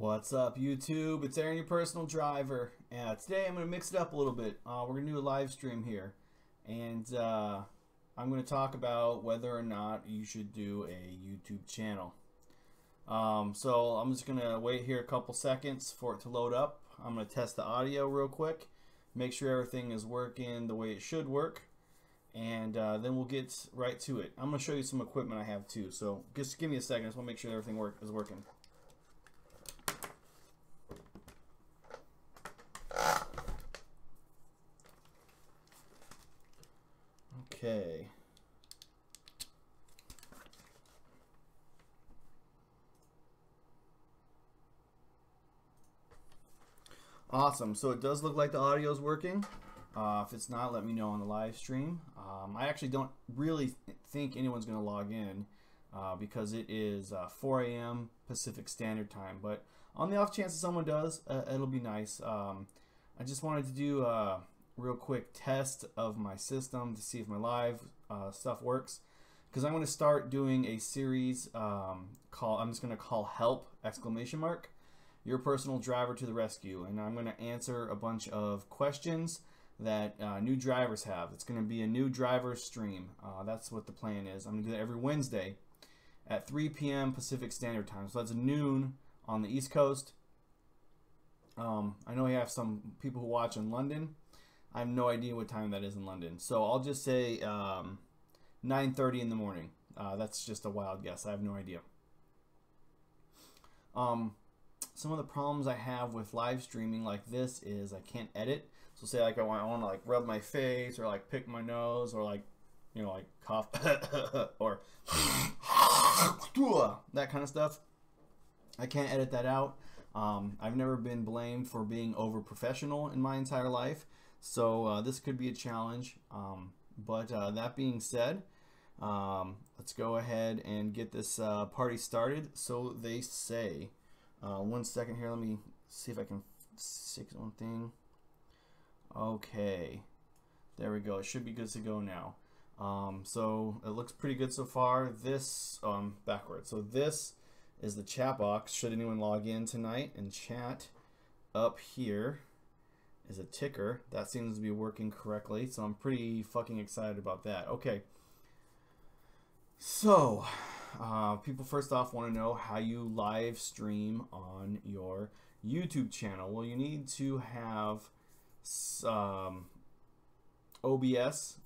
What's up, YouTube? It's Aaron, your personal driver. Today I'm going to mix it up a little bit. We're going to do a live stream here. And I'm going to talk about whether or not you should do a YouTube channel. So I'm just going to wait here a couple seconds for it to load up. I'm going to test the audio real quick. Make sure everything is working the way it should work. And then we'll get right to it. I'm going to show you some equipment I have too. So just give me a second. I just want to make sure everything is working. Okay. Awesome. So it does look like the audio is working. If it's not, let me know on the live stream. I actually don't really think anyone's going to log in because it is 4 a.m. Pacific Standard Time. But on the off chance that someone does, it'll be nice. I just wanted to do a real quick test of my system to see if my live stuff works, because I'm going to start doing a series I'm just going to call Help! Your personal driver to the rescue, and I'm going to answer a bunch of questions that new drivers have. It's going to be a new driver stream. That's what the plan is. I'm going to do that every Wednesday at 3 p.m. Pacific Standard Time, so that's noon on the East Coast. I know we have some people who watch in London. I have no idea what time that is in London, so I'll just say 9:30 in the morning. That's just a wild guess. I have no idea. Some of the problems I have with live streaming like this is I can't edit. So say like I want to like rub my face or like pick my nose or like, you know, like cough or that kind of stuff. I can't edit that out. I've never been blamed for being over professional in my entire life. So this could be a challenge, but that being said, let's go ahead and get this party started. So they say. 1 second here, let me see if I can fix one thing. Okay, there we go. It should be good to go now. So it looks pretty good so far. This backwards. So this is the chat box. Should anyone log in tonight and chat, up here is a ticker. That seems to be working correctly, so I'm pretty fucking excited about that. Okay, so people first off want to know how you live stream on your YouTube channel. Well, you need to have OBS.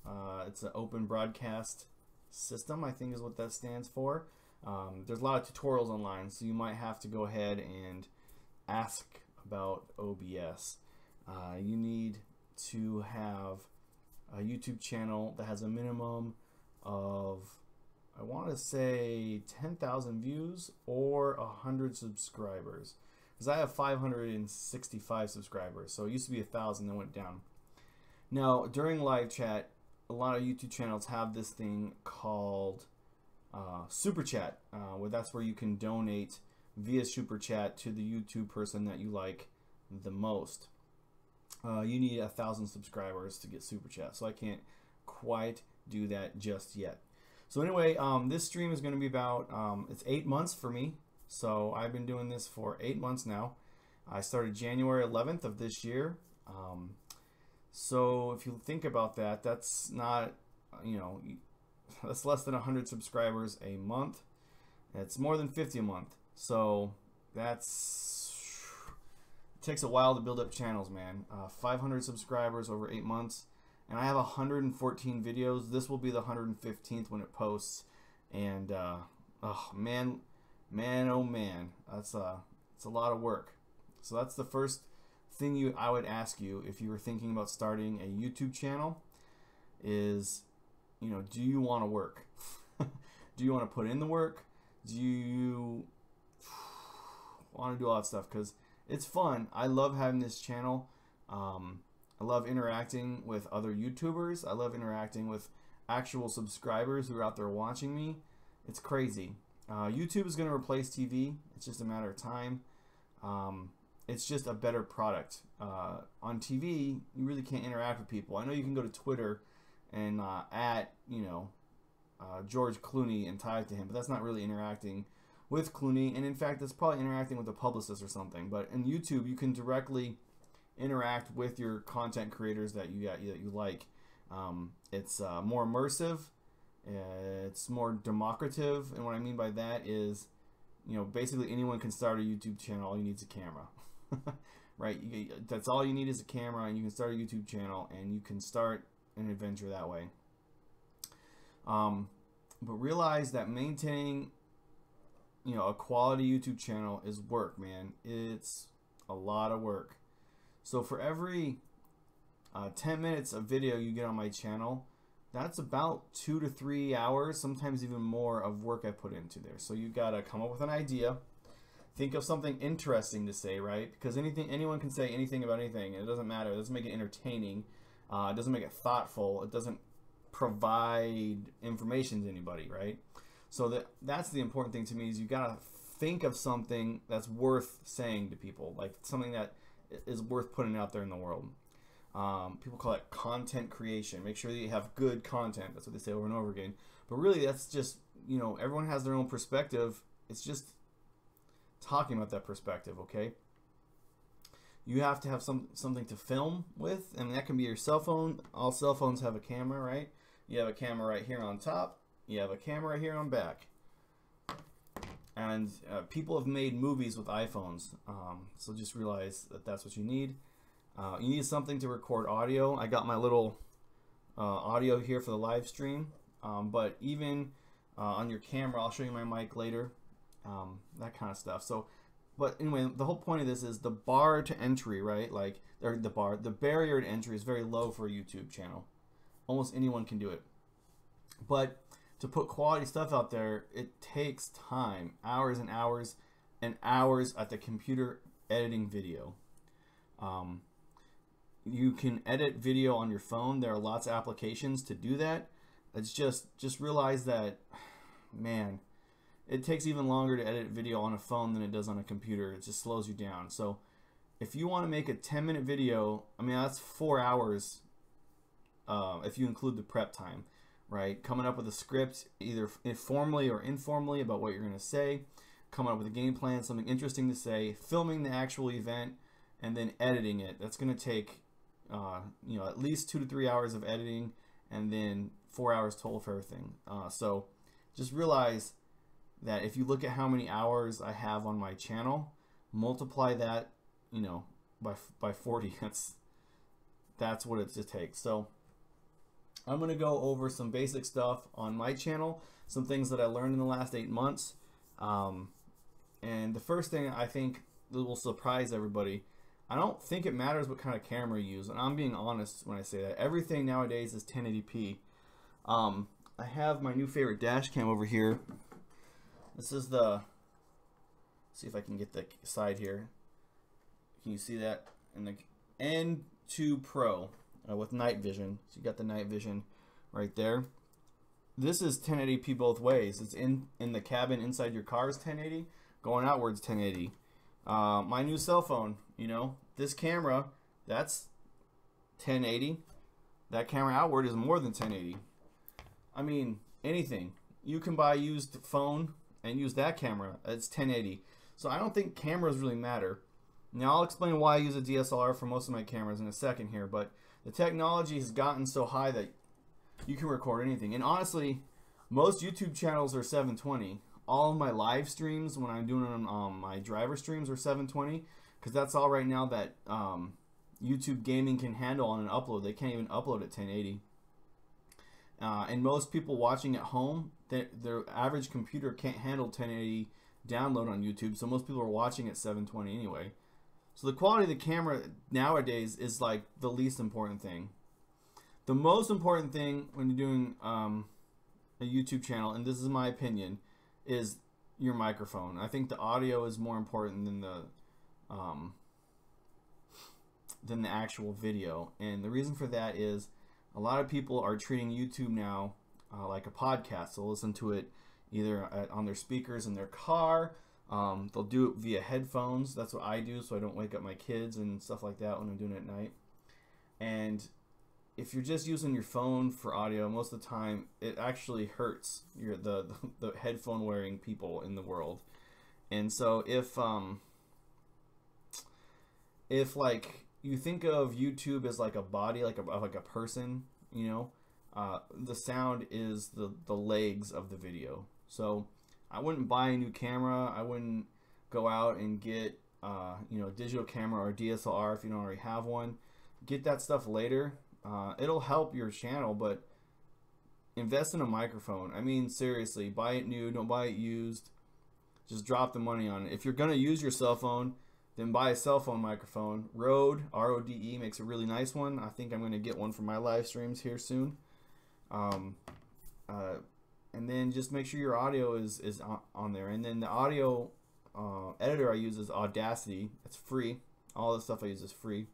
It's an open broadcast system, I think is what that stands for. There's a lot of tutorials online, so you might have to go ahead and ask about OBS. You need to have a YouTube channel that has a minimum of, I want to say 10,000 views or 100 subscribers, because I have 565 subscribers. So it used to be 1,000, then went down. Now during live chat, a lot of YouTube channels have this thing called super chat, where that's where you can donate via super chat to the YouTube person that you like the most. You need 1,000 subscribers to get super chat, so I can't quite do that just yet. So anyway, this stream is going to be about, it's 8 months for me. So I've been doing this for 8 months now. I started January 11th of this year. So if you think about that, that's not, you know, that's less than 100 subscribers a month. It's more than 50 a month. So that's, it takes a while to build up channels, man. 500 subscribers over 8 months. And I have 114 videos. This will be the 115th when it posts. And oh man, oh man, it's a lot of work. So that's the first thing I would ask you if you were thinking about starting a YouTube channel is, you know, do you want to work? Do you want to put in the work? Do you want to do all that stuff? Because it's fun. I love having this channel. I love interacting with other YouTubers. I love interacting with actual subscribers who are out there watching me. It's crazy. YouTube is going to replace TV. It's just a matter of time. It's just a better product. On TV, you really can't interact with people. I know you can go to Twitter and at, you know, George Clooney and type to him, but that's not really interacting with Clooney, and in fact, it's probably interacting with a publicist or something. But in YouTube, you can directly interact with your content creators that you like. It's more immersive. It's more democrative, and what I mean by that is, you know, basically anyone can start a YouTube channel. All you need is a camera, right? That's all you need is a camera, and you can start a YouTube channel, and you can start an adventure that way. But realize that maintaining, you know, a quality YouTube channel is work, man. It's a lot of work. So for every 10 minutes of video you get on my channel, that's about 2 to 3 hours, sometimes even more, of work I put into there. So you gotta come up with an idea, think of something interesting to say, right? Because anyone can say anything about anything, and it doesn't matter. It doesn't make it entertaining. It doesn't make it thoughtful. It doesn't provide information to anybody, right? So that's the important thing to me, is you gotta think of something that's worth saying to people, like something that is worth putting out there in the world. People call it content creation. Make sure that you have good content. That's what they say over and over again. But really, that's just, you know, everyone has their own perspective. It's just talking about that perspective, okay? You have to have something to film with, and that can be your cell phone. All cell phones have a camera, right? You have a camera right here on top. You have a camera right here on back. And people have made movies with iPhones. So just realize that that's what you need. You need something to record audio. I got my little audio here for the live stream, but even on your camera, I'll show you my mic later, that kind of stuff. So, but anyway, the whole point of this is the bar to entry, right? Like, or the barrier to entry is very low for a YouTube channel. Almost anyone can do it. But to put quality stuff out there, it takes time, hours and hours and hours at the computer editing video. You can edit video on your phone. There are lots of applications to do that. It's just realize that, man, it takes even longer to edit video on a phone than it does on a computer. It just slows you down. So if you want to make a 10-minute video, I mean, that's 4 hours if you include the prep time, right? Coming up with a script, either formally or informally, about what you're going to say, coming up with a game plan, something interesting to say, filming the actual event, and then editing it. That's going to take you know, at least 2 to 3 hours of editing, and then 4 hours total for everything. So just realize that if you look at how many hours I have on my channel, multiply that, you know, by 40. That's what it takes. So I'm going to go over some basic stuff on my channel, some things that I learned in the last 8 months. And the first thing I think that will surprise everybody, I don't think it matters what kind of camera you use, and I'm being honest when I say that. Everything nowadays is 1080p. I have my new favorite dash cam over here. This is the, see if I can get the side here. Can you see that? And the N2 Pro with night vision. So you got the night vision right there. This is 1080p both ways. It's in the cabin inside your car is 1080. Going outwards 1080. My new cell phone, you know, this camera, that's 1080. That camera outward is more than 1080. I mean, anything. You can buy a used phone and use that camera. It's 1080. So I don't think cameras really matter. Now I'll explain why I use a DSLR for most of my cameras in a second here, but the technology has gotten so high that you can record anything. And honestly, most YouTube channels are 720. All of my live streams, when I'm doing them on my driver streams, are 720, because that's all right now that YouTube gaming can handle on an upload. They can't even upload at 1080. And most people watching at home, their average computer can't handle 1080 download on YouTube, so most people are watching at 720 anyway. So the quality of the camera nowadays is like the least important thing. The most important thing when you're doing a YouTube channel, and this is my opinion, is your microphone. I think the audio is more important than the actual video, and the reason for that is a lot of people are treating YouTube now like a podcast. They'll listen to it either on their speakers in their car. They'll do it via headphones. That's what I do, so I don't wake up my kids and stuff like that when I'm doing it at night. And if you're just using your phone for audio, most of the time it actually hurts the headphone wearing people in the world. And so if like you think of YouTube as like a body, like a person, you know, the sound is the legs of the video. So I wouldn't buy a new camera. I wouldn't go out and get you know, a digital camera or DSLR if you don't already have one. Get that stuff later. It'll help your channel, but invest in a microphone. I mean, seriously, buy it new, don't buy it used. Just drop the money on it. If you're gonna use your cell phone, then buy a cell phone microphone. Rode, R-O-D-E, makes a really nice one. I think I'm gonna get one for my live streams here soon. And then just make sure your audio is on there. And then the audio editor I use is Audacity. It's free. All the stuff I use is free.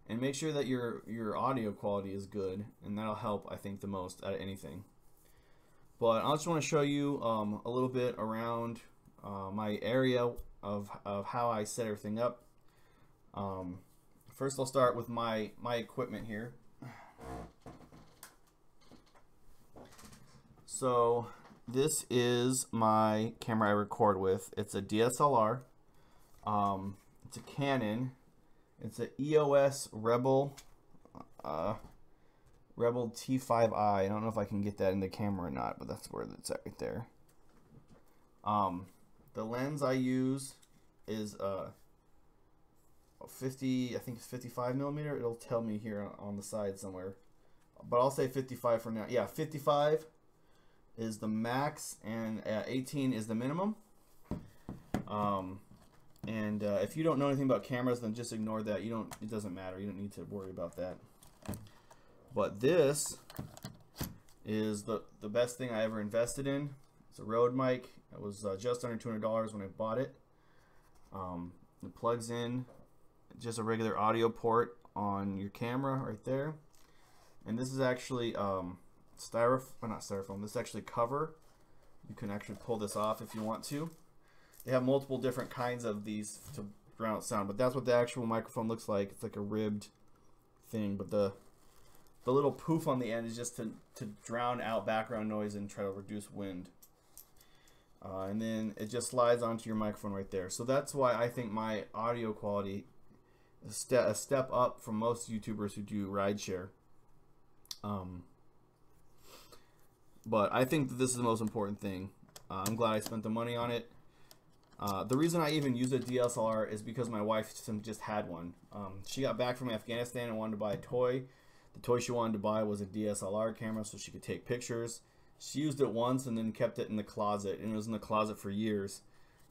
And make sure that your audio quality is good, and that'll help, I think, the most out of anything. But I just want to show you a little bit around my area of how I set everything up. First, I'll start with my equipment here. So this is my camera I record with. It's a DSLR. It's a Canon. It's an EOS Rebel T5i. I don't know if I can get that in the camera or not, but that's where it's at right there. The lens I use is 50, I think it's 55 millimeter. It'll tell me here on the side somewhere, but I'll say 55 for now. Yeah, 55 is the max, and 18 is the minimum. And if you don't know anything about cameras, then just ignore that. It doesn't matter. You don't need to worry about that. But this is the best thing I ever invested in. It's a Rode mic. It was just under $200 when I bought it. It plugs in just a regular audio port on your camera right there. And this is actually not styrofoam. This is actually cover. You can actually pull this off if you want to. They have multiple different kinds of these to drown out sound, but that's what the actual microphone looks like. It's like a ribbed thing, but the little poof on the end is just to drown out background noise and try to reduce wind. And then it just slides onto your microphone right there. So that's why I think my audio quality is a step up from most YouTubers who do rideshare. But I think that this is the most important thing. I'm glad I spent the money on it. The reason I even use a DSLR is because my wife just had one. She got back from Afghanistan and wanted to buy a toy. The toy she wanted to buy was a DSLR camera so she could take pictures. She used it once and then kept it in the closet, and it was in the closet for years.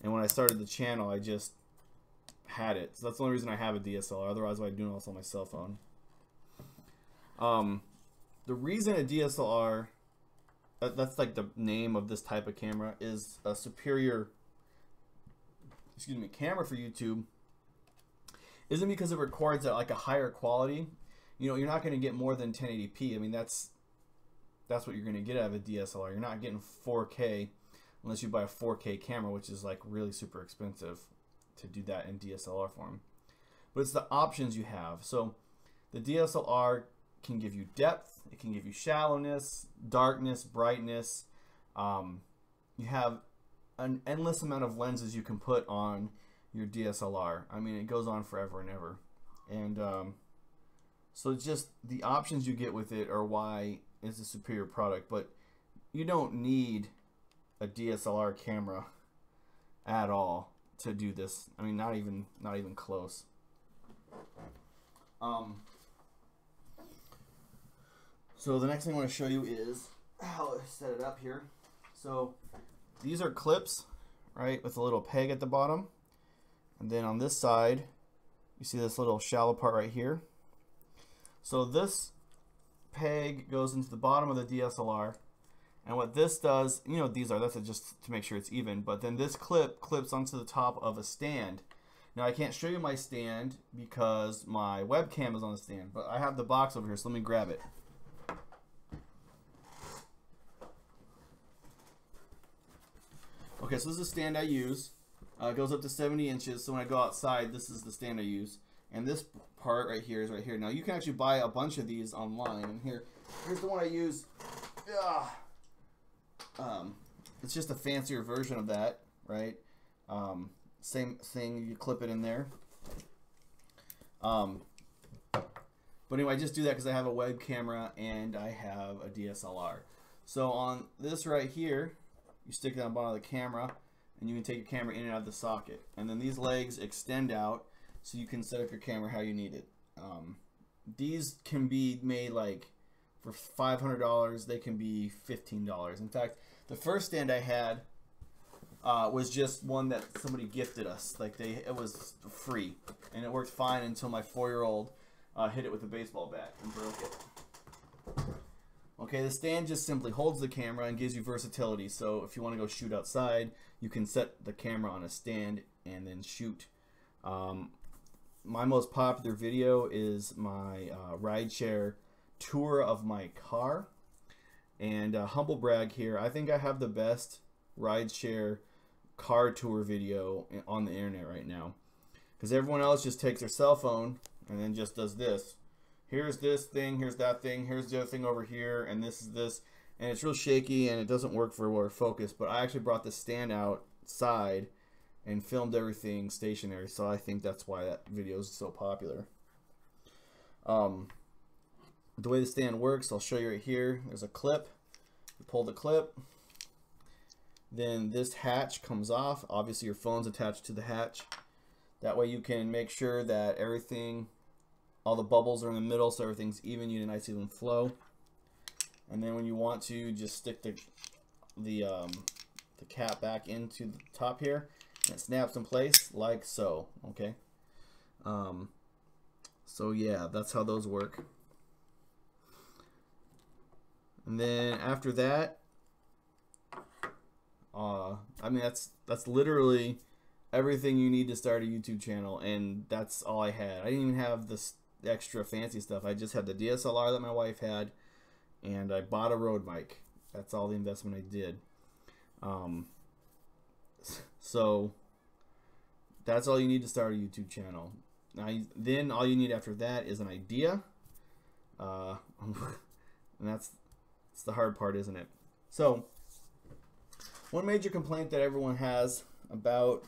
And when I started the channel, I just had it. So that's the only reason I have a DSLR. Otherwise, I'd do it also on my cell phone. The reason a DSLR, that's like the name of this type of camera, is a superior camera for YouTube, isn't because it records at like a higher quality. You know, you're not going to get more than 1080p. I mean, that's what you're going to get out of a DSLR. You're not getting 4K unless you buy a 4K camera, which is like really super expensive to do that in DSLR form. But it's the options you have. So the DSLR can give you depth, it can give you shallowness, darkness, brightness. You have an endless amount of lenses you can put on your DSLR. I mean, it goes on forever and ever. And so just the options you get with it are why it's a superior product. But you don't need a DSLR camera at all to do this. I mean, not even close. So the next thing I want to show you is how I set it up here. So these are clips, right, with a little peg at the bottom. And then on this side, you see this little shallow part right here. So this peg goes into the bottom of the DSLR. And what this does, you know what these are, that's just to make sure it's even. But then this clip clips onto the top of a stand. Now I can't show you my stand because my webcam is on the stand. But I have the box over here, so let me grab it. Okay, so this is the stand I use. It goes up to 70 inches, so when I go outside, this is the stand I use. And this part right here is right here. Now you can actually buy a bunch of these online. And here's the one I use. It's just a fancier version of that, right? Same thing. You clip it in there. But anyway, I just do that because I have a web camera and I have a DSLR. So on this right here, you stick it on the bottom of the camera, and you can take your camera in and out of the socket. And then these legs extend out, so you can set up your camera how you need it. These can be made like for $500. They can be $15. In fact, the first stand I had was just one that somebody gifted us. Like it was free, and it worked fine until my 4-year-old hit it with a baseball bat and broke it. Okay, the stand just simply holds the camera and gives you versatility. So if you want to go shoot outside, you can set the camera on a stand and then shoot. My most popular video is my rideshare tour of my car. And humble brag here, I think I have the best rideshare car tour video on the internet right now. Because everyone else just takes their cell phone and then just does this. Here's this thing, here's that thing, here's the other thing over here, and this is this. And it's real shaky and it doesn't work for our focus. But I actually brought the stand outside and filmed everything stationary. So I think that's why that video is so popular. The way the stand works, I'll show you right here. There's a clip. You pull the clip. Then this hatch comes off. Obviously your phone's attached to the hatch. That way you can make sure that everything, all the bubbles are in the middle, so everything's even. You get a nice even flow. And then when you want to, just stick the cap back into the top here, and it snaps in place like so. Okay. So yeah, that's how those work. And then after that, I mean that's literally everything you need to start a YouTube channel, and that's all I had. I didn't even have this extra fancy stuff. I just had the DSLR that my wife had, and I bought a Rode mic. That's all the investment I did. So that's all you need to start a YouTube channel. Now, then all you need after that is an idea, and that's the hard part, isn't it? So one major complaint that everyone has about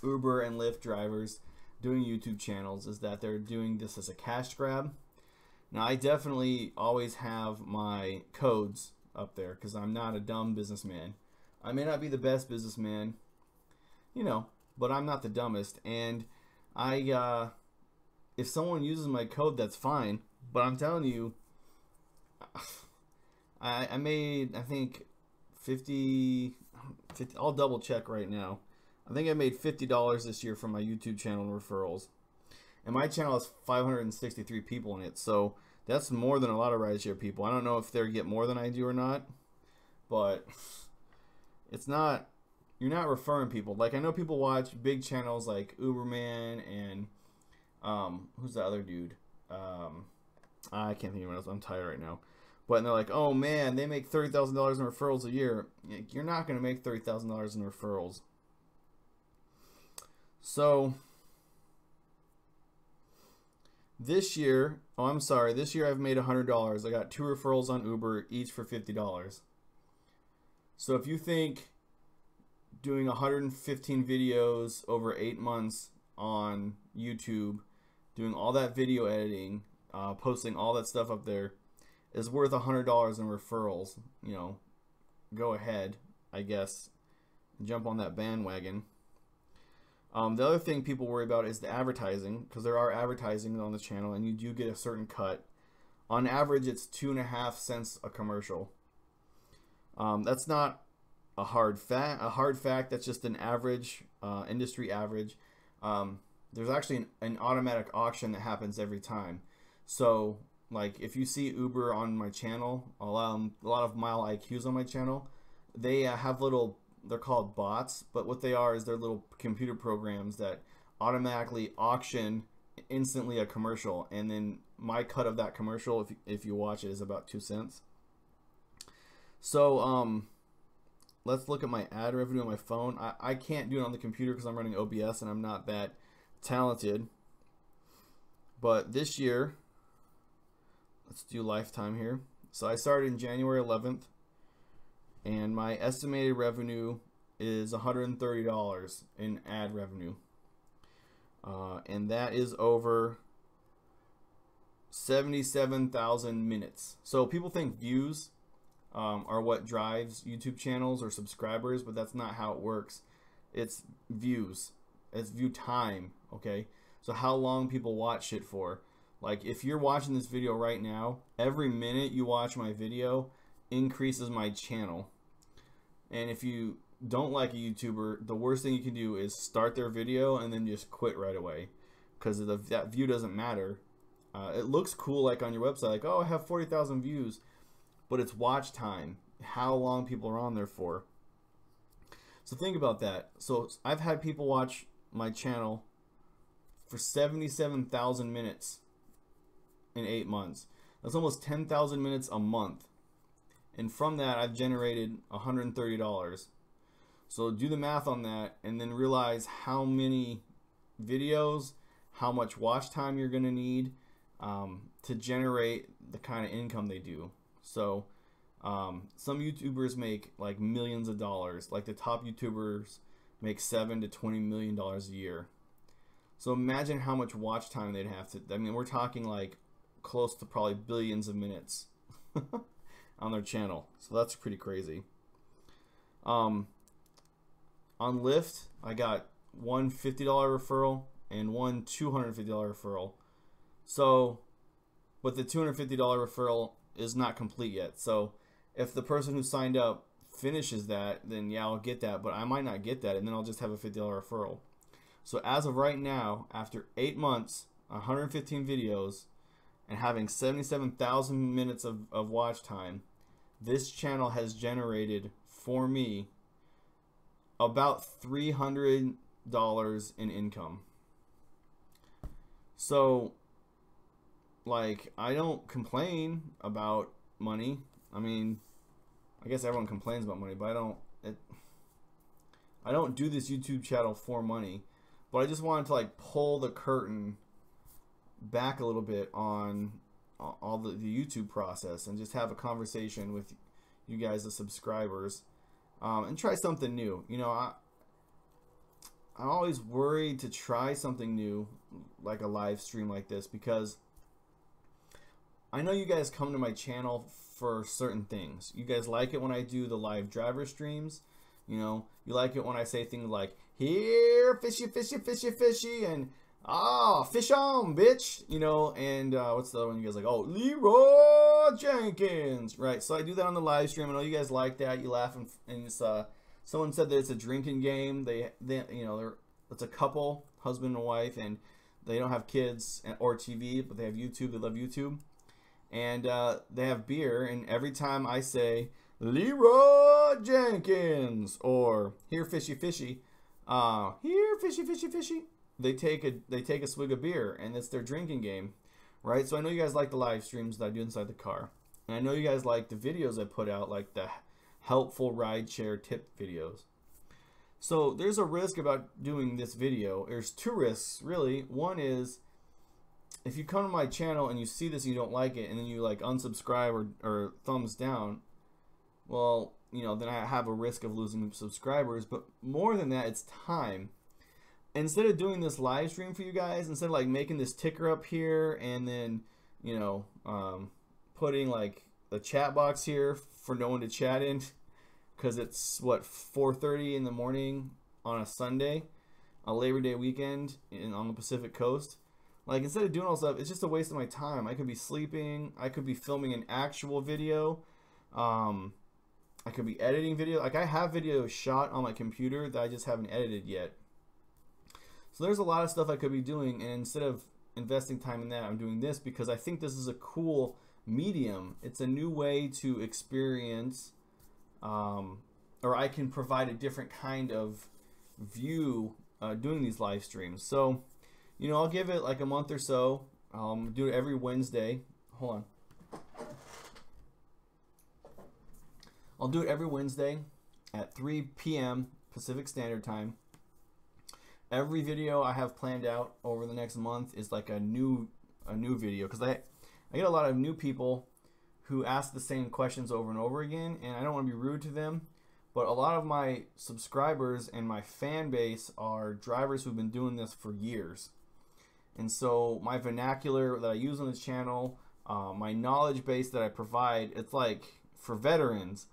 Uber and Lyft drivers doing YouTube channels is that they're doing this as a cash grab. Now, I definitely always have my codes up there because I'm not a dumb businessman. I may not be the best businessman, you know, but I'm not the dumbest. And if someone uses my code, that's fine. But I'm telling you, I made, I think, 50, I'll double check right now. I think I made $50 this year from my YouTube channel and referrals. And my channel has 563 people in it, so that's more than a lot of rideshare people. I don't know if they get more than I do or not, but it's not, you're not referring people. Like, I know people watch big channels like Uberman and who's the other dude? I can't think of anyone else. I'm tired right now. But they're like, oh man, they make $30,000 in referrals a year. You're not going to make $30,000 in referrals. So this year, this year I've made $100. I got 2 referrals on Uber, each for $50. So if you think doing 115 videos over 8 months on YouTube, doing all that video editing, posting all that stuff up there, is worth $100 in referrals, you know, go ahead, I guess, jump on that bandwagon. The other thing people worry about is the advertising, because there are advertising on the channel, and you do get a certain cut. On average, it's 2.5 cents a commercial. That's not a hard fact. That's just an average, industry average. There's actually an automatic auction that happens every time. So, like, if you see Uber on my channel, a lot of Mile IQs on my channel, they have little, they're called bots, but what they are is they're little computer programs that automatically auction instantly a commercial, and then my cut of that commercial, if you watch it, is about 2 cents. So let's look at my ad revenue on my phone. I can't do it on the computer because I'm running OBS and I'm not that talented. But this year, let's do lifetime here. So I started in January 11th, and my estimated revenue is $130 in ad revenue. And that is over 77,000 minutes. So people think views are what drives YouTube channels or subscribers, but that's not how it works. It's views. It's view time, okay? So how long people watch it for. Like if you're watching this video right now, every minute you watch my video increases my channel. And if you don't like a YouTuber, the worst thing you can do is start their video and then just quit right away, because that view doesn't matter. It looks cool like on your website, like, oh, I have 40,000 views, but it's watch time, how long people are on there for. So think about that. So I've had people watch my channel for 77,000 minutes in 8 months. That's almost 10,000 minutes a month. And from that, I've generated $130. So do the math on that and then realize how many videos, how much watch time you're going to need to generate the kind of income they do. So some YouTubers make like millions of dollars. Like the top YouTubers make $7 to $20 million a year. So imagine how much watch time they'd have to. I mean, we're talking like close to probably billions of minutes on their channel. So that's pretty crazy. On Lyft, I got one $50 referral and one $250 referral. So, but the $250 referral is not complete yet. So if the person who signed up finishes that, then yeah, I'll get that, but I might not get that, and then I'll just have a $50 referral. So as of right now, after 8 months, 115 videos, and having 77,000 minutes of watch time, this channel has generated for me about $300 in income. So, like, I don't complain about money. I mean, I guess everyone complains about money, but I don't do this YouTube channel for money. But I just wanted to like pull the curtain back a little bit on all the YouTube process and just have a conversation with you guys, the subscribers, and try something new. You know, I'm always worried to try something new, like a live stream like this, because I know you guys come to my channel for certain things. You guys like it when I do the live driver streams. You know, you like it when I say things like, here, fishy, fishy, fishy, fishy, and fish on, bitch. You know, and what's the other one? You guys like, oh, Leroy Jenkins, right? So I do that on the live stream. I know you guys like that. You laugh, and it's someone said that it's a drinking game. They you know, it's a couple, husband and wife, and they don't have kids or TV, but they have YouTube. They love YouTube, and they have beer. And every time I say Leroy Jenkins or here, fishy, fishy, here, fishy, fishy, fishy, they take a swig of beer, and it's their drinking game, right? So I know you guys like the live streams that I do inside the car, and I know you guys like the videos I put out, like the helpful rideshare tip videos. So there's a risk about doing this video. There's two risks, really. One is if you come to my channel and you see this and you don't like it, and then you like unsubscribe or thumbs down, well, you know, then I have a risk of losing subscribers. But more than that, it's time. Instead of doing this live stream for you guys, instead of like making this ticker up here and then, you know, putting like the chat box here for no one to chat in, because it's what, 4:30 in the morning on a Sunday, a Labor Day weekend on the Pacific Coast. Like, instead of doing all stuff, it's just a waste of my time. I could be sleeping. I could be filming an actual video. I could be editing video. Like, I have videos shot on my computer that I just haven't edited yet. So there's a lot of stuff I could be doing, and instead of investing time in that, I'm doing this because I think this is a cool medium. It's a new way to experience, or I can provide a different kind of view doing these live streams. So, you know, I'll give it like a month or so. Do it every Wednesday. Hold on. I'll do it every Wednesday at 3 p.m. Pacific Standard Time. Every video I have planned out over the next month is like a new a new video, because I get a lot of new people who ask the same questions over and over again, and I don't want to be rude to them, but a lot of my subscribers and my fan base are drivers who've been doing this for years. And so my vernacular that I use on this channel, my knowledge base that I provide, it's like for veterans.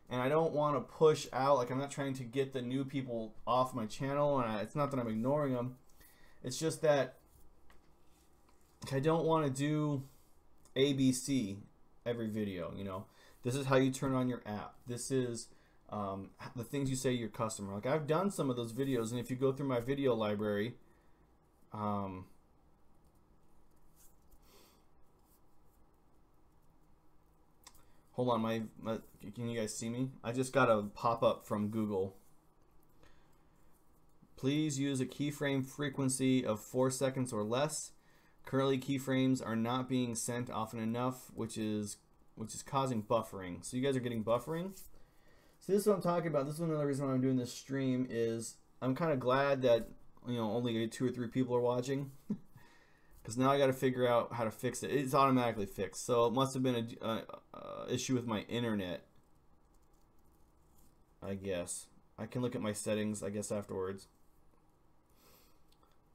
And I don't want to push out, like I'm not trying to get the new people off my channel, and it's not that I'm ignoring them. It's just that I don't want to do ABC every video, you know. This is how you turn on your app. This is the things you say to your customer. Like I've done some of those videos, and if you go through my video library, hold on, can you guys see me? I just got a pop-up from Google. Please use a keyframe frequency of 4 seconds or less. Currently, keyframes are not being sent often enough, which is causing buffering. So you guys are getting buffering. So this is what I'm talking about. This is another reason why I'm doing this stream. Is I'm kind of glad that, you know, only 2 or 3 people are watching, because now I got to figure out how to fix it. It's automatically fixed, so it must have been a issue with my internet, I guess. I can look at my settings, I guess, afterwards.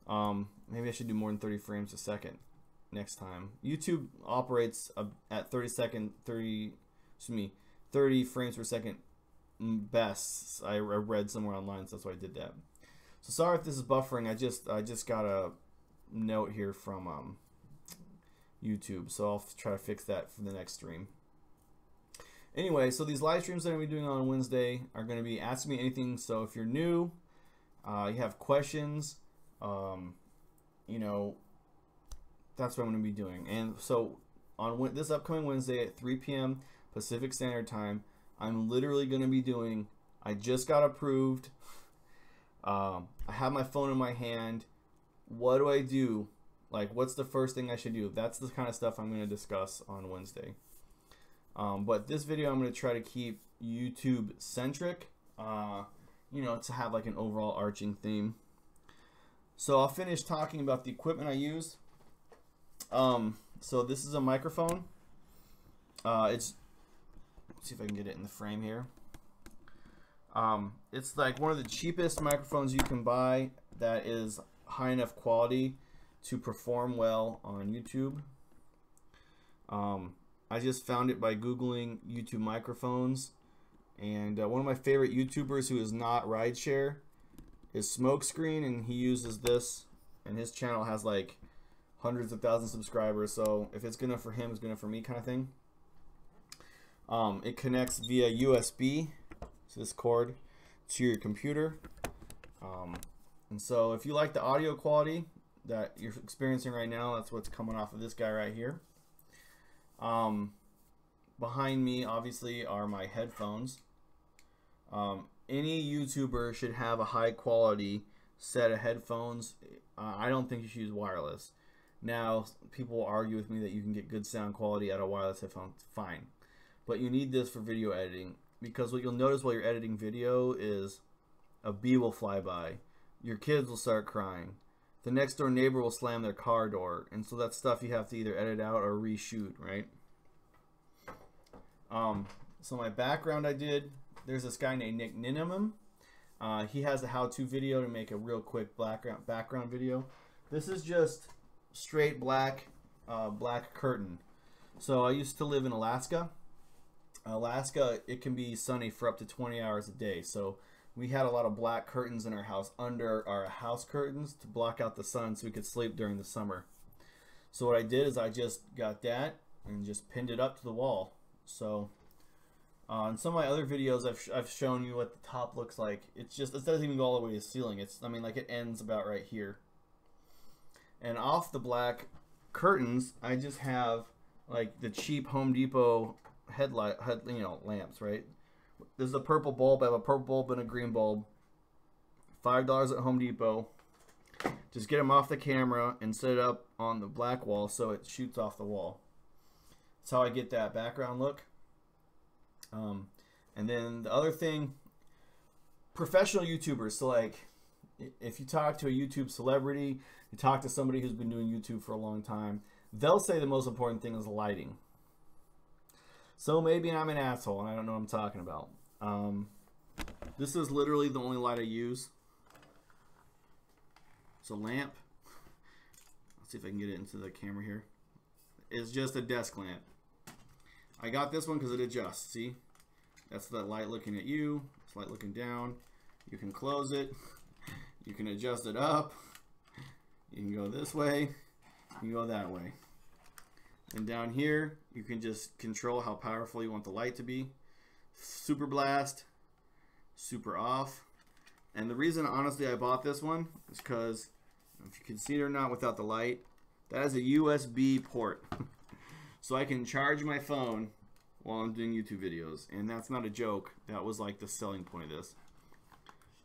Maybe I should do more than 30 frames a second next time. YouTube operates at 30 frames per second best. I read somewhere online, so that's why I did that. So sorry if this is buffering. I just got a note here from YouTube, so I'll try to fix that for the next stream. Anyway, so these live streams that I'm going to be doing on Wednesday are going to be Ask Me Anything. So if you're new, you have questions, you know, that's what I'm going to be doing. And so on this upcoming Wednesday at 3 p.m. Pacific Standard Time, I'm literally going to be doing, I just got approved, I have my phone in my hand, what do I do? Like, what's the first thing I should do? That's the kind of stuff I'm going to discuss on Wednesday. But this video I'm going to try to keep YouTube centric, you know, to have like an overall arching theme. So I'll finish talking about the equipment I use. So this is a microphone. Let's see if I can get it in the frame here. It's like one of the cheapest microphones you can buy that is high enough quality to perform well on YouTube. I just found it by Googling YouTube microphones, and one of my favorite YouTubers who is not rideshare is Smokescreen, and he uses this, and his channel has like hundreds of thousands of subscribers, so if it's good enough for him, it's good enough for me, kind of thing. It connects via USB, so this cord, to your computer. And so if you like the audio quality that you're experiencing right now, that's what's coming off of this guy right here. Behind me, obviously, are my headphones. Any YouTuber should have a high quality set of headphones. I don't think you should use wireless. Now, people will argue with me that you can get good sound quality out of wireless headphones. Fine. But you need this for video editing, because what you'll notice while you're editing video is a bee will fly by, your kids will start crying, the next door neighbor will slam their car door, and so that's stuff you have to either edit out or reshoot, right? So my background I did, there's this guy named Nick Ninneman. He has a how-to video to make a real quick background video. This is just straight black curtain. So I used to live in Alaska. Alaska, it can be sunny for up to 20 hours a day. So we had a lot of black curtains in our house under our house curtains to block out the sun so we could sleep during the summer. So what I did is I just got that and just pinned it up to the wall. So in some of my other videos, I've shown you what the top looks like. It doesn't even go all the way to the ceiling. I mean, like, it ends about right here. And off the black curtains, I just have like the cheap Home Depot lamps, right? This is a purple bulb. I have a purple bulb and a green bulb. $5 at Home Depot. Just get them off the camera and set it up on the black wall so it shoots off the wall. That's how I get that background look. And then the other thing, professional YouTubers. So like, if you talk to a YouTube celebrity, you talk to somebody who's been doing YouTube for a long time, they'll say the most important thing is lighting. So maybe I'm an asshole and I don't know what I'm talking about. This is literally the only light I use. It's a lamp. Let's see if I can get it into the camera here. It's just a desk lamp. I got this one because it adjusts. See? That's the light looking at you. It's light looking down. You can close it. You can adjust it up. You can go this way. You can go that way. And down here, you can just control how powerful you want the light to be. Super blast, super off. And the reason, honestly, I bought this one is because, if you can see it or not without the light, that is a USB port. So I can charge my phone while I'm doing YouTube videos. And that's not a joke. That was like the selling point of this.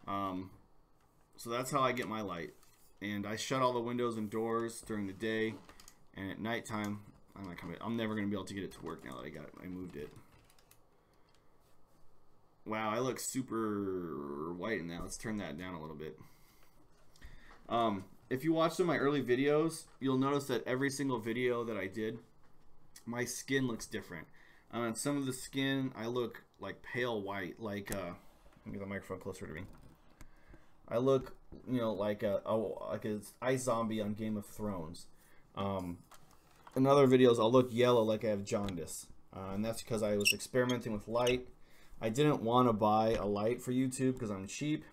So that's how I get my light. And I shut all the windows and doors during the day. And at nighttime, I'm never going to be able to get it to work now that I moved it. Wow, I look super white in that. Let's turn that down a little bit. If you watch some of my early videos, you'll notice that every single video that I did, my skin looks different. On some of the skin, I look like pale white, like let me get the microphone closer to me. I look, you know, like an ice zombie on Game of Thrones. In other videos, I'll look yellow like I have jaundice, and that's because I was experimenting with light. I didn't want to buy a light for YouTube because I'm cheap.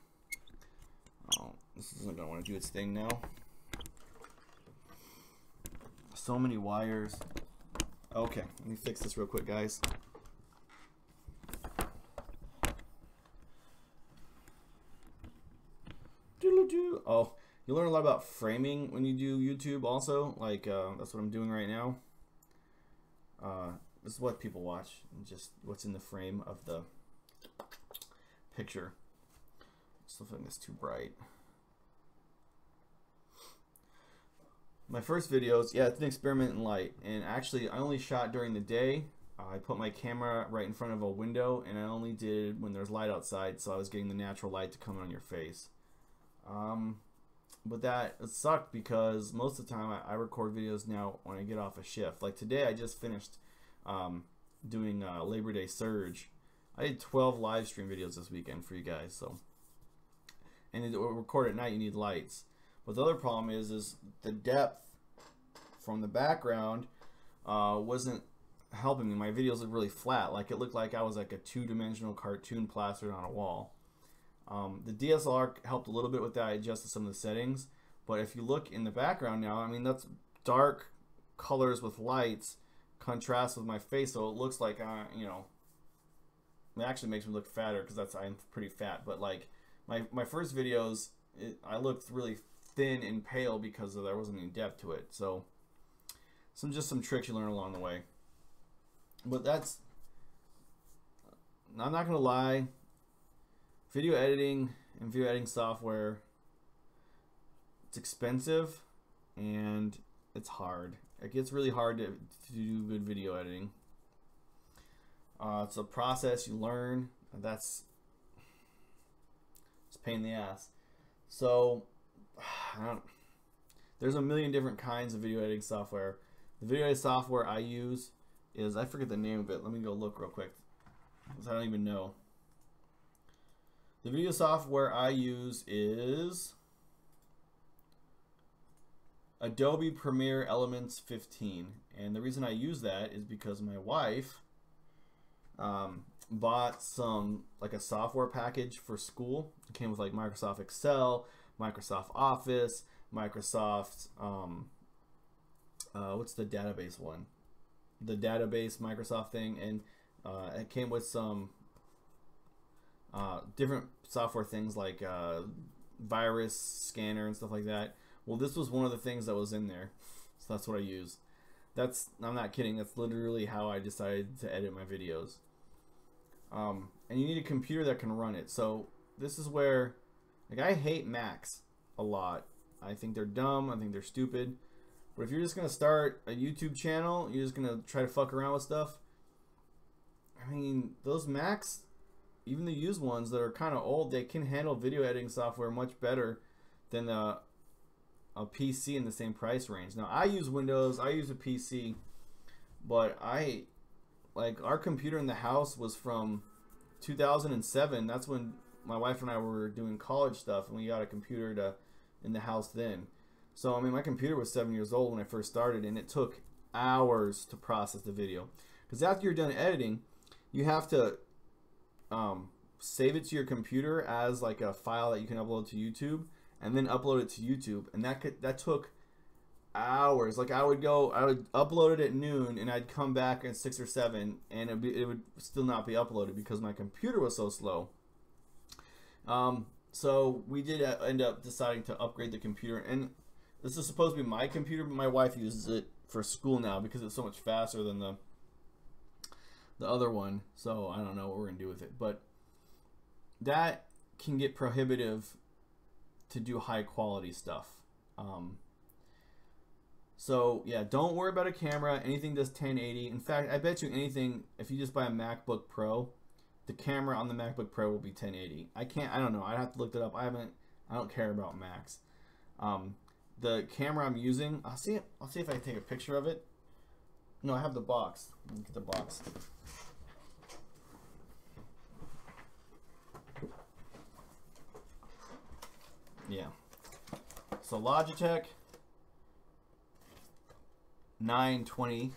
Oh, this isn't going to want to do its thing now. So many wires. Okay, let me fix this real quick, guys. Oh, you learn a lot about framing when you do YouTube also. Like, that's what I'm doing right now. This is what people watch, and just what's in the frame of the picture. Still think it's too bright. My first videos, yeah, it's an experiment in light. And actually, I only shot during the day. I put my camera right in front of a window, and I only did when there's light outside, so I was getting the natural light to come on your face. But that sucked because most of the time I record videos now when I get off a shift. Like today, I just finished doing Labor Day Surge. I did 12 live stream videos this weekend for you guys. So, and to record at night, you need lights. But the other problem is the depth from the background wasn't helping me. My videos look really flat. Like it looked like I was like a two-dimensional cartoon plastered on a wall. The DSLR helped a little bit with that. I adjusted some of the settings. But if you look in the background now, I mean, that's dark colors with lights contrast with my face, so it looks like, you know, it actually makes me look fatter because I'm pretty fat. But like my first videos, I looked really thin and pale because there wasn't any depth to it. So just some tricks you learn along the way. But that's, I'm not gonna lie, video editing and video editing software, it's expensive and it's hard. It gets really hard to do good video editing. It's a process you learn. It's a pain in the ass. So there's a million different kinds of video editing software. The video editing software I use is, I forget the name of it. Let me go look real quick, because I don't even know. The video software I use is Adobe Premiere Elements 15. And the reason I use that is because my wife bought like a software package for school. It came with like Microsoft Excel, Microsoft Office, Microsoft, what's the database one? The database Microsoft thing. And it came with some different software things like virus scanner and stuff like that. Well, this was one of the things that was in there, so that's what I use. I'm not kidding, that's literally how I decided to edit my videos. And you need a computer that can run it. So this is where, like, I hate Macs a lot. I think they're dumb, I think they're stupid. But if you're just gonna start a YouTube channel, you're just gonna try to fuck around with stuff, I mean, those Macs, even the used ones that are kind of old, they can handle video editing software much better than the a PC in the same price range. Now I use Windows, I use a PC, but like our computer in the house was from 2007. That's when my wife and I were doing college stuff, and we got a computer in the house then. So I mean, my computer was 7 years old when I first started, and it took hours to process the video. Because after you're done editing, you have to save it to your computer as like a file that you can upload to YouTube, and then upload it to YouTube, and that took hours. Like I would upload it at noon, and I'd come back at 6 or 7, and it would still not be uploaded because my computer was so slow. So we did end up deciding to upgrade the computer, and this is supposed to be my computer, but my wife uses it for school now because it's so much faster than the other one. So I don't know what we're gonna do with it, but that can get prohibitive to do high quality stuff. So yeah, don't worry about a camera. Anything does 1080. In fact, I bet you anything, if you just buy a MacBook Pro, the camera on the MacBook Pro will be 1080. I don't know. I'd have to look it up. I don't care about Macs. The camera I'm using, I'll see if I can take a picture of it. No, I have the box. Let me get the box. Yeah. So Logitech 920. You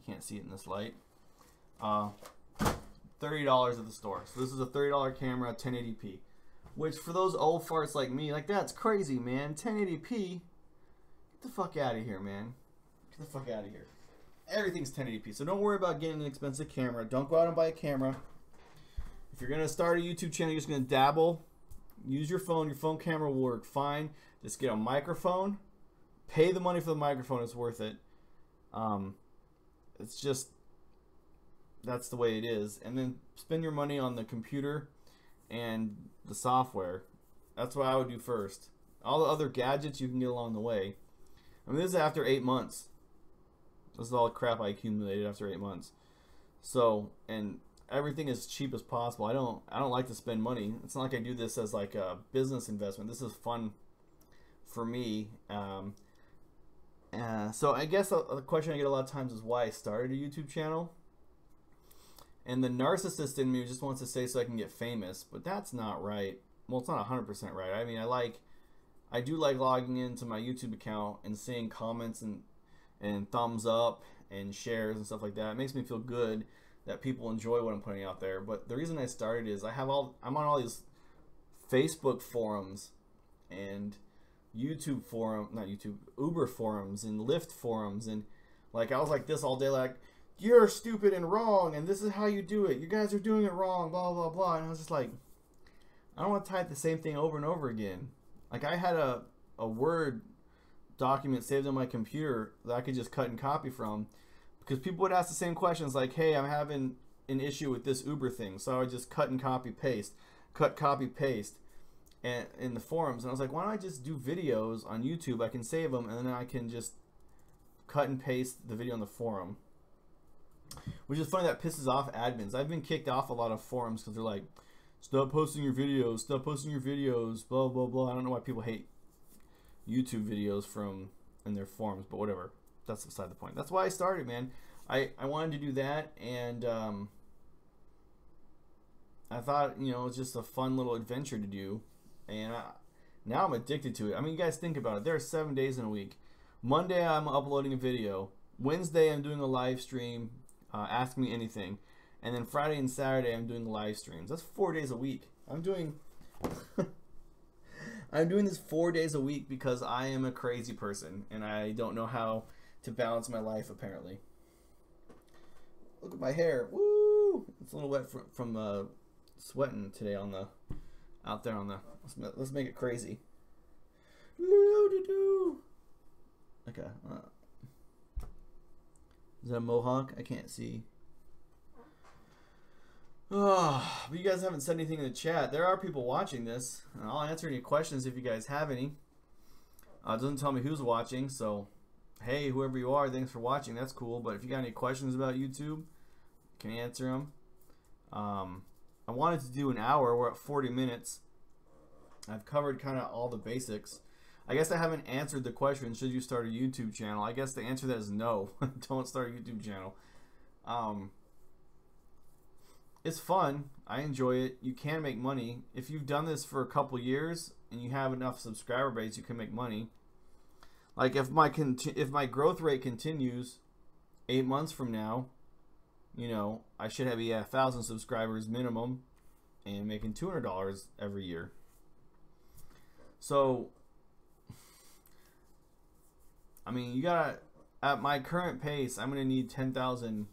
can't see it in this light. $30 at the store. So this is a $30 camera, 1080p. Which for those old farts like me, like that's crazy, man. 1080p. Get the fuck out of here, man. Get the fuck out of here. Everything's 1080p. So don't worry about getting an expensive camera. Don't go out and buy a camera. If you're gonna start a YouTube channel, you're just gonna dabble. Use your phone. Your phone camera will work fine. Just get a microphone. Pay the money for the microphone. It's worth it. It's just, that's the way it is. And then spend your money on the computer and the software. That's what I would do first. All the other gadgets you can get along the way. I mean, this is after 8 months. This is all the crap I accumulated after 8 months. So, and everything as cheap as possible. I don't like to spend money. It's not like I do this as like a business investment. This is fun for me. So I guess the question I get a lot of times is why I started a YouTube channel. And the narcissist in me just wants to say so I can get famous, but that's not right. Well, it's not 100% right. I mean, I do like logging into my YouTube account and seeing comments and thumbs up and shares and stuff like that. It makes me feel good that people enjoy what I'm putting out there. But the reason I started is I'm on all these Facebook forums and YouTube forum, not YouTube, Uber forums and Lyft forums, and like I was like this all day, like, you're stupid and wrong, and this is how you do it. You guys are doing it wrong, blah, blah, blah. And I was just like, I don't want to type the same thing over and over again. Like I had a Word document saved on my computer that I could just cut and copy from, because people would ask the same questions like, hey, I'm having an issue with this Uber thing. So I would just cut and copy paste, cut, copy, paste, and in the forums. And I was like, why don't I just do videos on YouTube? I can save them, and then I can just cut and paste the video on the forum. Which is funny, that pisses off admins. I've been kicked off a lot of forums because they're like, stop posting your videos, stop posting your videos, blah, blah, blah. I don't know why people hate YouTube videos in their forums, but whatever. That's beside the point. That's why I started, man. I wanted to do that, and I thought, you know, it's just a fun little adventure to do. And now I'm addicted to it. I mean, you guys think about it. There are 7 days in a week. Monday, I'm uploading a video. Wednesday, I'm doing a live stream. Ask me anything. And then Friday and Saturday, I'm doing live streams. That's 4 days a week. I'm doing this 4 days a week because I am a crazy person and I don't know how to balance my life, apparently. Look at my hair. Woo! It's a little wet from sweating today out there on the. Let's make it crazy. Okay. Is that a mohawk? I can't see. Oh, but you guys haven't said anything in the chat. There are people watching this, and I'll answer any questions if you guys have any. It doesn't tell me who's watching, so hey, whoever you are, thanks for watching. That's cool. But if you got any questions about YouTube, can answer them. I wanted to do an hour. We're at 40 minutes. I've covered kind of all the basics. I guess I haven't answered the question, should you start a YouTube channel? I guess the answer to that is no. Don't start a YouTube channel. It's fun. I enjoy it. You can make money. If you've done this for a couple years and you have enough subscriber base, you can make money. Like if my growth rate continues 8 months from now, you know, I should have 1,000 subscribers minimum and making $200 every year. So, I mean, you gotta, at my current pace, I'm gonna need 10,000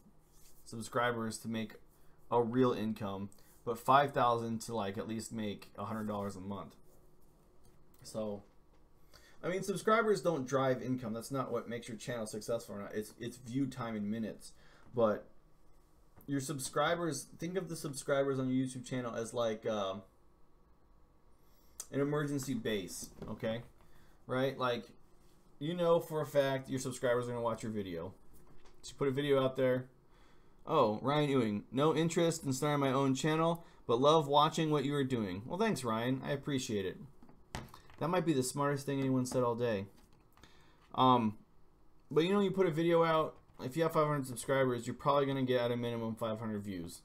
subscribers to make a real income, but 5,000 to like at least make $100 a month. So, I mean, subscribers don't drive income. That's not what makes your channel successful or not. It's view time in minutes. But your subscribers, think of the subscribers on your YouTube channel as like an emergency base, okay? Right? Like, you know for a fact your subscribers are going to watch your video. So you put a video out there. Oh, Ryan Ewing, no interest in starting my own channel, but love watching what you are doing. Well, thanks, Ryan. I appreciate it. That might be the smartest thing anyone said all day. But you know, you put a video out, if you have 500 subscribers, you're probably going to get at a minimum 500 views.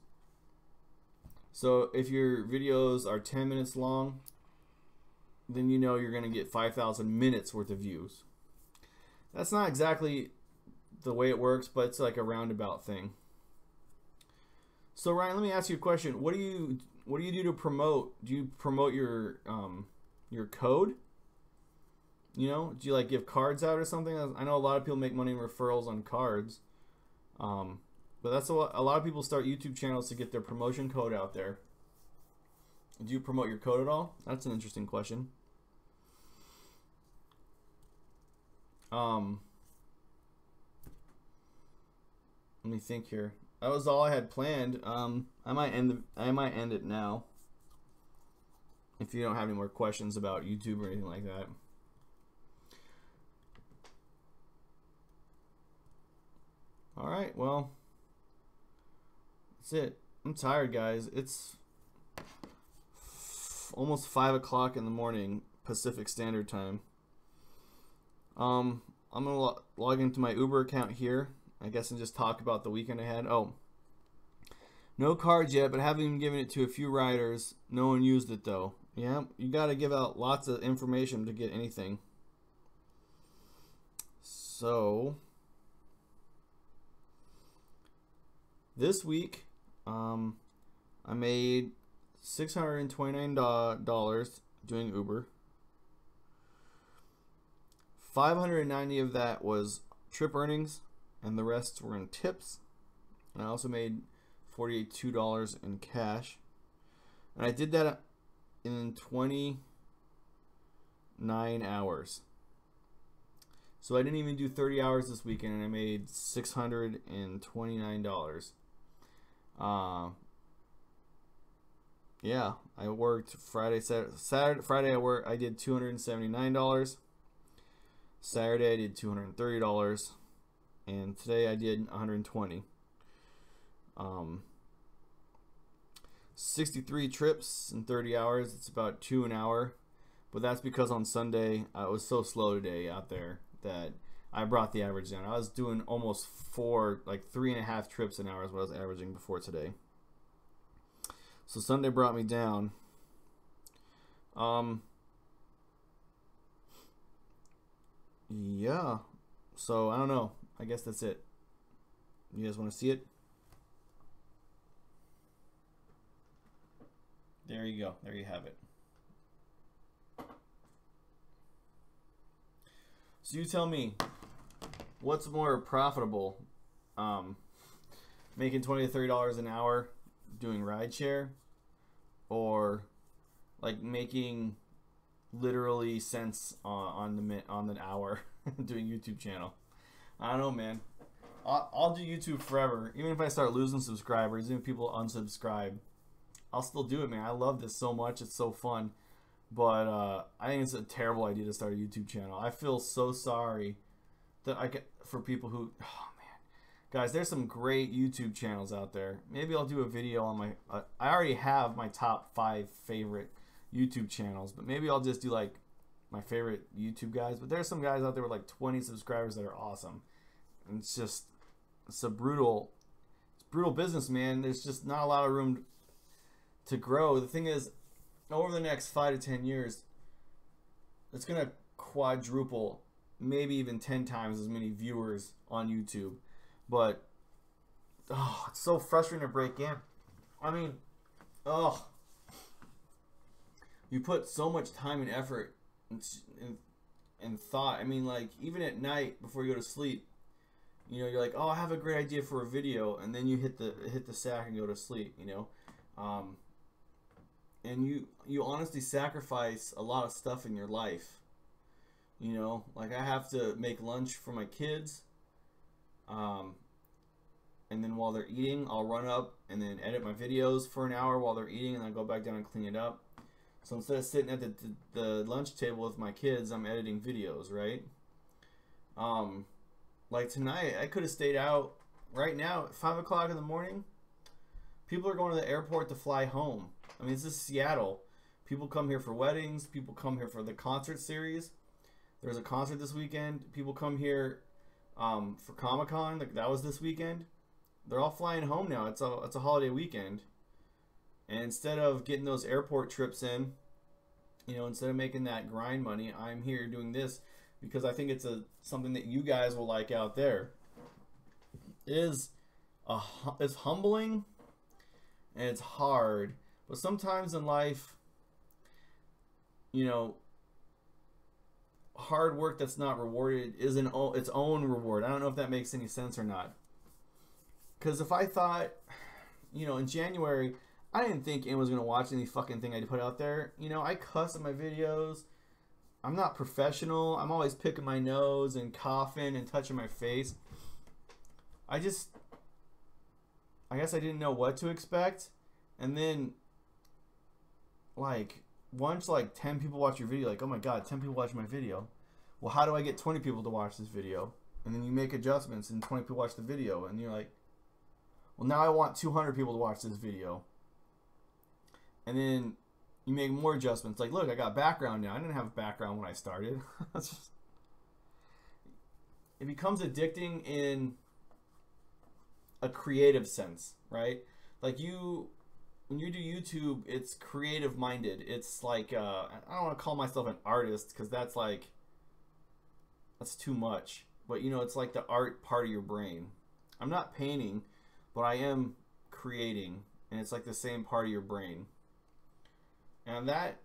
So if your videos are 10 minutes long, then you know you're going to get 5,000 minutes worth of views. That's not exactly the way it works, but it's like a roundabout thing. So Ryan, let me ask you a question. What do you do to promote? Do you promote your code? You know, do you like give cards out or something? I know a lot of people make money in referrals on cards. But that's a lot of people start YouTube channels to get their promotion code out there. Do you promote your code at all? That's an interesting question. Let me think here. That was all I had planned. I might end it now. If you don't have any more questions about YouTube or anything like that. All right, well, that's it. I'm tired, guys. It's almost 5 o'clock in the morning Pacific Standard Time. I'm gonna log into my Uber account here, I guess, and just talk about the weekend ahead. Oh, no cards yet, but having given it to a few riders, no one used it though. Yeah, you gotta give out lots of information to get anything. So this week, I made $629 doing Uber. 590 of that was trip earnings, and the rest were in tips. And I also made $42 in cash, and I did that in 29 hours. So I didn't even do 30 hours this weekend, and I made $629. Yeah, I worked Friday, Friday I did $279. Saturday I did $230, and today I did $120. 63 trips in 30 hours. It's about 2 an hour, but that's because on Sunday I was so slow today out there that I brought the average down. I was doing almost 3.5 trips an hour is what I was averaging before today. So Sunday brought me down. Yeah, so I don't know. I guess that's it. You guys want to see it? There you go. There you have it. So you tell me, what's more profitable? Making $20 to $30 an hour doing rideshare, or like making literally cents on the hour doing YouTube channel? I don't know, man. I'll do YouTube forever. Even if I start losing subscribers, even if people unsubscribe, I'll still do it, man. I love this so much. It's so fun. But I think it's a terrible idea to start a YouTube channel. I feel so sorry that for people who, oh man, guys, there's some great YouTube channels out there. Maybe I'll do a video on my, I already have my top 5 favorite YouTube channels, but maybe I'll just do like my favorite YouTube guys, but there's some guys out there with like 20 subscribers that are awesome. And it's a brutal business, man. There's just not a lot of room to grow. The thing is, over the next 5 to 10 years, it's gonna quadruple, maybe even 10 times as many viewers on YouTube. But it's so frustrating to break in. I mean, you put so much time and effort and thought. I mean, like, even at night before you go to sleep, you know, you're like, oh, I have a great idea for a video, and then you hit the sack and go to sleep, you know. And you honestly sacrifice a lot of stuff in your life. You know, like, I have to make lunch for my kids, and then while they're eating, I'll run up and then edit my videos for an hour while they're eating, and then I'll go back down and clean it up. So instead of sitting at the lunch table with my kids, I'm editing videos, right? Like tonight, I could have stayed out. Right now, at 5 o'clock in the morning, people are going to the airport to fly home. I mean, this is Seattle. People come here for weddings. People come here for the concert series. There's a concert this weekend. People come here for Comic-Con. Like, that was this weekend. They're all flying home now. It's a holiday weekend. And instead of getting those airport trips in, you know, instead of making that grind money, I'm here doing this because I think it's something that you guys will like out there. It's humbling and it's hard, but sometimes in life, you know, hard work that's not rewarded is its own reward. I don't know if that makes any sense or not. Because if I thought, you know, in January, I didn't think anyone was going to watch any fucking thing I put out there. You know, I cuss in my videos. I'm not professional. I'm always picking my nose and coughing and touching my face. I guess I didn't know what to expect. And then, like, once like 10 people watch your video, like, oh my god, 10 people watch my video. Well, how do I get 20 people to watch this video? And then you make adjustments and 20 people watch the video. And you're like, well, now I want 200 people to watch this video. And then you make more adjustments. Like, look, I got background now. I didn't have a background when I started. It becomes addicting in a creative sense, right? Like, when you do YouTube, it's creative minded. It's like, I don't want to call myself an artist because that's too much. But, you know, it's like the art part of your brain. I'm not painting, but I am creating. And it's like the same part of your brain. And that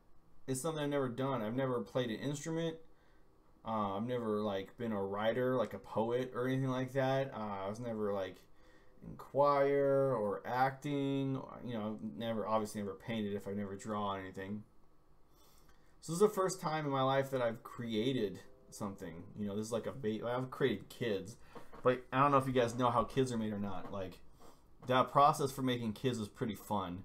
is something I've never done. I've never played an instrument. I've never like been a writer, like a poet or anything like that. I was never like in choir or acting. You know, obviously never painted if I never draw anything. So this is the first time in my life that I've created something. You know, this is like I've created kids, but I don't know if you guys know how kids are made or not. Like, that process for making kids is pretty fun.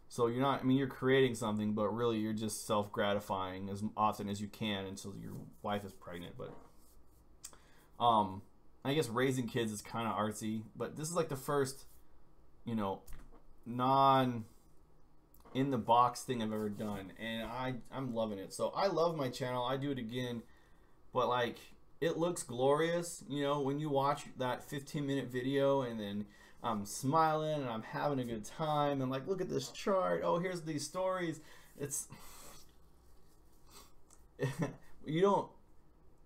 So you're creating something, but really you're just self-gratifying as often as you can until your wife is pregnant. But I guess raising kids is kind of artsy, but this is like the first, you know, in-the-box thing I've ever done, and I'm loving it. So I love my channel. I do it again, but like, it looks glorious, you know, when you watch that 15-minute video and then I'm smiling and I'm having a good time and like, look at this chart. Oh, here's these stories. It's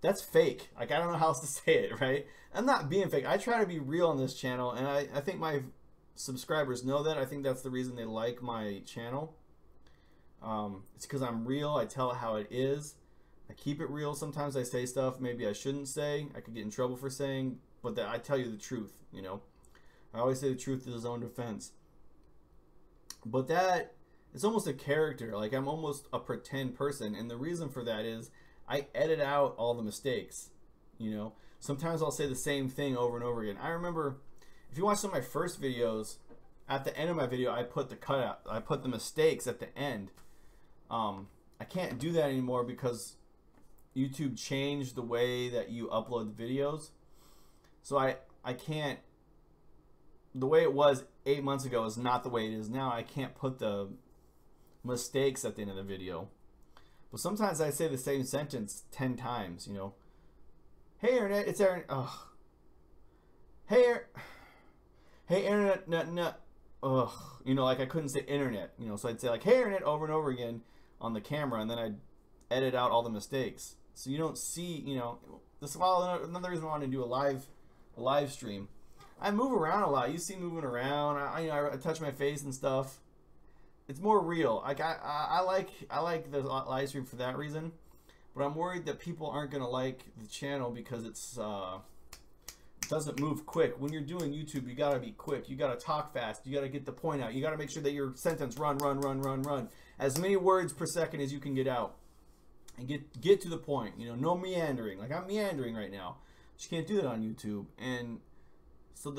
that's fake. Like, I don't know how else to say it, right? I'm not being fake. I try to be real on this channel, and I think my subscribers know that. I think that's the reason they like my channel. It's because I'm real. I tell it how it is. I keep it real. Sometimes I say stuff maybe I shouldn't say. I could get in trouble for saying, but I tell you the truth, you know. I always say the truth in his own defense. But it's almost a character. Like, I'm almost a pretend person. And the reason for that is I edit out all the mistakes. You know, sometimes I'll say the same thing over and over again. I remember, if you watch some of my first videos, at the end of my video, I put the cutout. I put the mistakes at the end. I can't do that anymore because YouTube changed the way that you upload the videos. So I can't. The way it was 8 months ago is not the way it is now. I can't put the mistakes at the end of the video. But sometimes I say the same sentence 10 times, you know. Hey internet, it's Aaron. Ugh. Hey internet, nut. Ugh. You know, like I couldn't say internet, you know, so I'd say like, hey internet over and over again on the camera, and then I'd edit out all the mistakes. So you don't see, you know, this is another reason I want to do a live stream. I move around a lot. You see moving around. You know, I touch my face and stuff. It's more real. Like I like the live stream for that reason, but I'm worried that people aren't gonna like the channel because it's it doesn't move quick. When you're doing YouTube, you gotta be quick. You gotta talk fast. You gotta get the point out. You gotta make sure that your sentence run as many words per second as you can get out, and get to the point. You know, no meandering. Like I'm meandering right now. You can't do that on YouTube. And so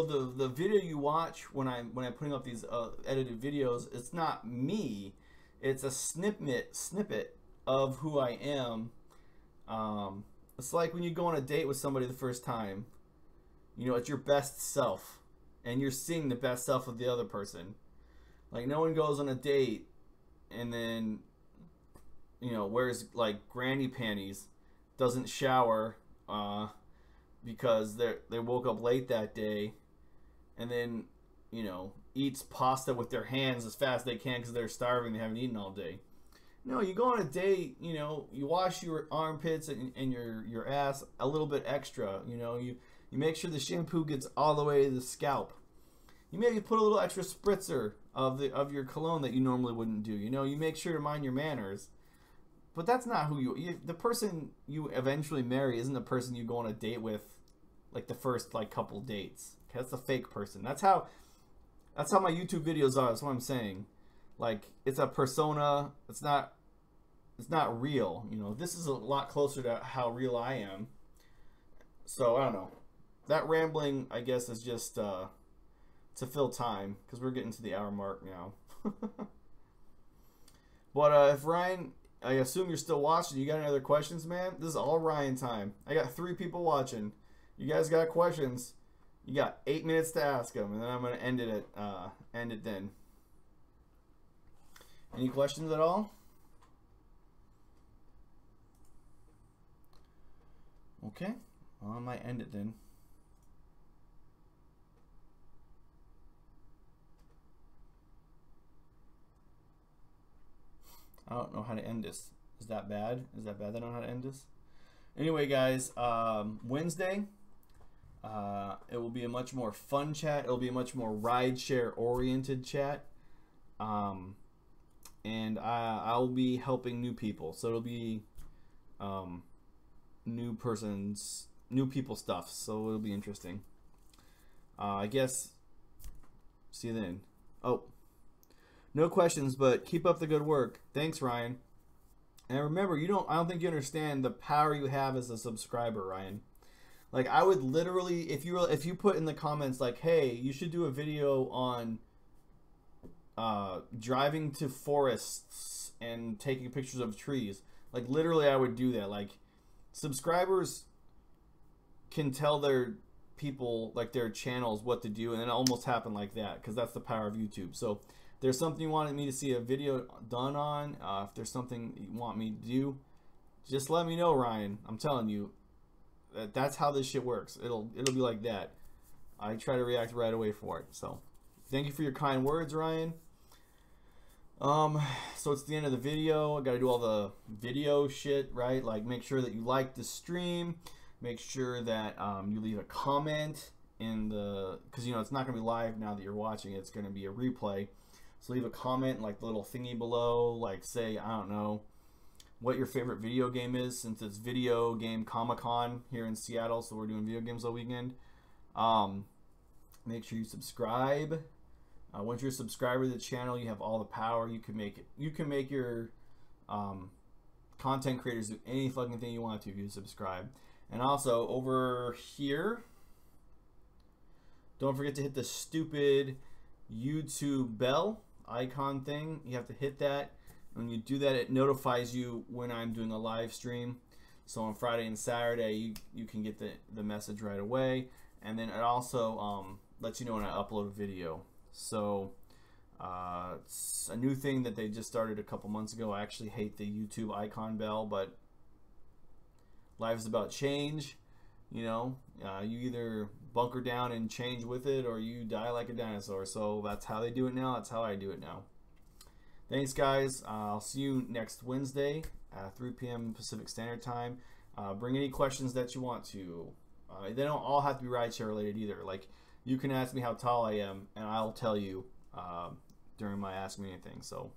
the video you watch when I'm putting up these edited videos, it's not me. It's a snippet of who I am. It's like when you go on a date with somebody the first time. You know, it's your best self, and you're seeing the best self of the other person. Like no one goes on a date and then, you know, wears like granny panties, doesn't shower because they woke up late that day, and then, you know, eats pasta with their hands as fast as they can because they're starving, they haven't eaten all day. No, you go on a date, you know, you wash your armpits and your ass a little bit extra, you know, you make sure the shampoo gets all the way to the scalp. You maybe put a little extra spritzer of your cologne that you normally wouldn't do, you know, you make sure to mind your manners. But that's not who the person you eventually marry isn't the person you go on a date with, like the first like couple dates. Okay, that's the fake person. That's how my YouTube videos are. That's what I'm saying. Like it's a persona. It's not real. You know, this is a lot closer to how real I am. So I don't know. That rambling, I guess, is just to fill time because we're getting to the hour mark now. But if Ryan, I assume you're still watching. You got any other questions, man? This is all Ryan time. I got 3 people watching. You guys got questions? You got 8 minutes to ask them, and then I'm gonna end it then. Any questions at all? Okay, well, I might end it then. I don't know how to end this. Is that bad? Is that bad that I don't know how to end this? Anyway, guys, Wednesday, it will be a much more fun chat. It'll be a much more rideshare oriented chat. And I'll be helping new people. So it'll be new people stuff. So it'll be interesting. I guess, see you then. Oh. No questions, but keep up the good work. Thanks, Ryan. And remember, I don't think you understand the power you have as a subscriber, Ryan. Like I would literally, if you put in the comments like, hey, you should do a video on driving to forests and taking pictures of trees. Like literally I would do that. Like subscribers can tell their people, like their channels, what to do, and it almost happened like that because that's the power of YouTube. So there's something you wanted me to see a video done on, if there's something you want me to do, just let me know, Ryan. I'm telling you, that's how this shit works. It'll be like that. I try to react right away for it. So thank you for your kind words, Ryan. So it's the end of the video. I gotta do all the video shit, right? Like make sure that you like the stream, make sure that you leave a comment in the, because you know it's not gonna be live now that you're watching it, it's gonna be a replay. So leave a comment, like the little thingy below, like say, I don't know, what your favorite video game is, since it's Video Game Comic-Con here in Seattle, so we're doing video games all weekend. Make sure you subscribe. Once you're a subscriber to the channel, you have all the power. You can make your content creators do any fucking thing you want to if you subscribe. And also over here, don't forget to hit the stupid YouTube bell icon thing. You have to hit that. When you do that, it notifies you when I'm doing a live stream. So on Friday and Saturday, you can get the message right away. And then it also lets you know when I upload a video. So It's a new thing that they just started a couple months ago. I actually hate the YouTube icon bell, but life is about change. You know, you either bunker down and change with it, or you die like a dinosaur. So that's how they do it now. That's how I do it now. Thanks, guys. I'll see you next Wednesday at 3 p.m. Pacific Standard Time. Bring any questions that you want to. They don't all have to be rideshare related either. Like, you can ask me how tall I am, and I'll tell you during my Ask Me Anything. So,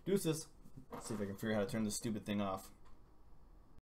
deuces. Let's see if I can figure out how to turn this stupid thing off.